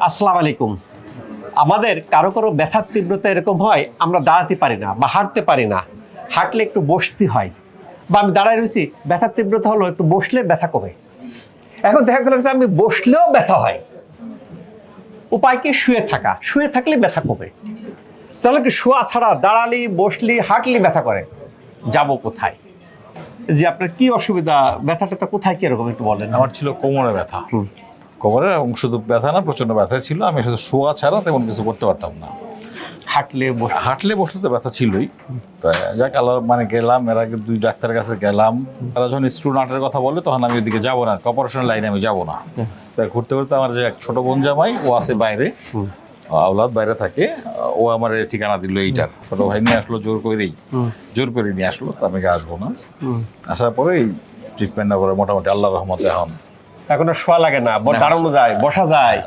আসসালামু আলাইকুম। আমাদের কারো কারো ব্যথার তীব্রতা এরকম হয়, আমরা দাঁড়াতে পারি না বা হাঁটতে পারি না, হাঁটলে একটু বসতে হয়, বা আমি দাঁড়ায় রয়েছি, ব্যথার তীব্রতা হলো একটু বসলে ব্যথা কমে। এখন দেখা গেল যে আমি বসলেও ব্যথা হয়, উপায় কি? শুয়ে থাকা। শুয়ে থাকলে ব্যথা কমে। তাহলে কি শোয়া ছাড়া দাঁড়ালি, বসলি, হাঁটলি ব্যথা করে? যাব কোথায়? যে আপনার কি অসুবিধা, ব্যথাটা কোথায়, কি এরকম একটু বলেন। আমার ছিল কোমরে ব্যথা। কোমরে এবং শুধু ব্যথা না, প্রচন্ড ব্যথা ছিল। আমি শুধু শোয়া ছাড়া তেমন কিছু করতে পারতাম না। হাঁটলে বসলে তো ব্যথা ছিলই। যাক আল্লাহ, মানে গেলাম, এর আগে 2 ডাক্তারের কাছে গেলাম। তারা যখন স্ক্রু নাটের কথা বলে তখন আমি ওইদিকে যাবো না, অপারেশনের লাইনে আমি যাবো না। তাই ঘুরতে ঘুরতে আমার যে এক ছোট বোন জামাই, ও আছে বাইরে, আওলাদ বাইরে থাকে, ও আমার ঠিকানা দিল এইটার। ছোট ভাই নিয়ে আসলো, জোর করে নিয়ে আসলো। তো আমি আসবো না। আসার পরে এই ট্রিটমেন্ট না করে মোটামুটি আল্লাহর রহমতে এখন আর শোয়া লাগে না, দাঁড়ানো যায়, বসা যায়,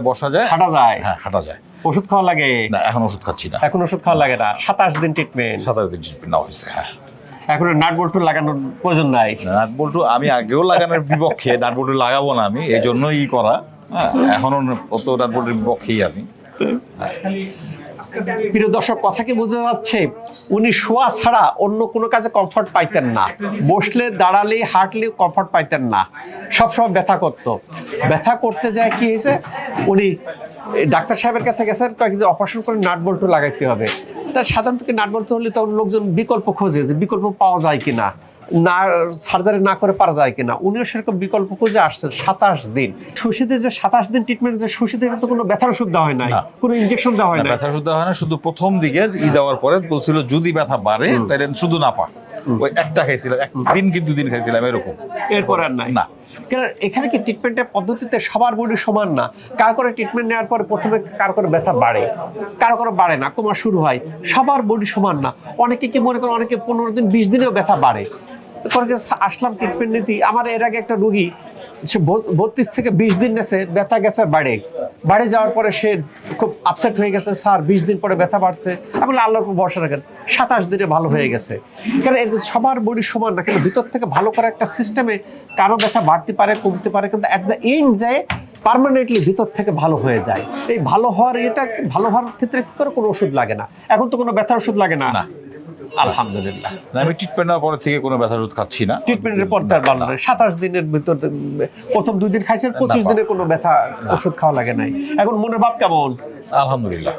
বসা যায়, হাঁটা যায়। হ্যাঁ হাঁটা যায়। ওষুধ খাওয়া লাগে না, এখন ওষুধ খাচ্ছি না। এখন ওষুধ খাওয়া লাগে না। 27 দিন ট্রিটমেন্ট। 27 দিন ট্রিটমেন্ট নেওয়া হয়েছে। হ্যাঁ, এখন নাট বল্টু লাগানোর প্রয়োজন নাই। নাট বল্টু আমি আগেও লাগানোর বিপক্ষে, নাট বল্টু লাগাবো না আমি, এই জন্যই করা। হ্যাঁ, এখনো অত নাট বল্টুর বিপক্ষেই আমি। প্রিয় দর্শক, কথা কি বোঝা যাচ্ছে? উনি শোয়া ছাড়া অন্য কোনো কাজে কমফর্ট পাইতেন না। বসলে, দাঁড়ালে, হাঁটলে কমফর্ট পাইতেন না। সবসময় ব্যথা করতো। ব্যথা করতে যায় কি হয়েছে, উনি ডাক্তার সাহেবের কাছে গেছেন, কয়েক অপারেশন করে নাট বল্টু লাগাইতে হবে। তার সাধারণত নাট বল্টু হলে তখন লোকজন বিকল্প খোঁজে, যে বিকল্প পাওয়া যায় কিনা, না সার্জারি না করে পারা যায় কিনা। উনিও সেরকম বিকল্প খুঁজে আসছেন। 27 দিন সুশীতে, যে 27 দিন ট্রিটমেন্ট, যে সুশীতে কিন্তু কোনো ব্যথার ওষুধ দেওয়া হয় না, কোনো ইনজেকশন দেওয়া হয় না। ব্যথার ওষুধ দেওয়া হয় না। শুধু প্রথম দিকে দেওয়ার পরে বলছিল যদি ব্যথা বাড়ে তাহলে শুধু না পা, ওই একটা খাইছিলাম, একদিন কি 2 দিন খাইছিলাম এরকম। এরপর আর নাই না। কেন এখানে কি ট্রিটমেন্টের পদ্ধতিতে সবার বডি সমান না? কার করে ট্রিটমেন্ট নেওয়ার পরে প্রথমে কার করে ব্যথা বাড়ে, কারো করে বাড়ে না, কমা শুরু হয়। সবার বডি সমান না। অনেকে কি মনে করেন, অনেকে 15 দিন 20 দিনেও ব্যথা বাড়ে। আসলাম ট্রিটমেন্ট নিতে। আমার এর আগে একটা রোগী, সে 32 থেকে 20 দিন গেছে, ব্যথা গেছে বাড়ে যাওয়ার পরে সে খুব আপসেট হয়ে গেছে, স্যার 20 দিন পরে ব্যথা বাড়ছে। আমি বলি আল্লাহর উপর ভরসা রাখেন, 27 দিনে ভালো হয়ে গেছে। কারণ সবার বডি সমান না, কিন্তু ভিতর থেকে ভালো করে একটা সিস্টেমে কারো ব্যথা বাড়তে পারে, কমতে পারে, কিন্তু অ্যাট দ্য এন্ড যায় পার্মানেন্টলি ভিতর থেকে ভালো হয়ে যায়। এই ভালো হওয়ার ক্ষেত্রে কি করে কোনো ওষুধ লাগে না। এখন তো কোনো ব্যথার ওষুধ লাগে না। আলহামদুলিল্লাহ, আমি ট্রিটমেন্ট নেওয়ার পরে থেকে কোনো ব্যথার ওষুধ খাচ্ছি না। ট্রিটমেন্টের পর তার ভালো নয়। 27 দিনের ভিতর প্রথম 2 দিন খাইছেন, 25 দিনে কোনো ব্যথা ওষুধ খাওয়া লাগে নাই। এখন মনের ভাব কেমন? আলহামদুলিল্লাহ।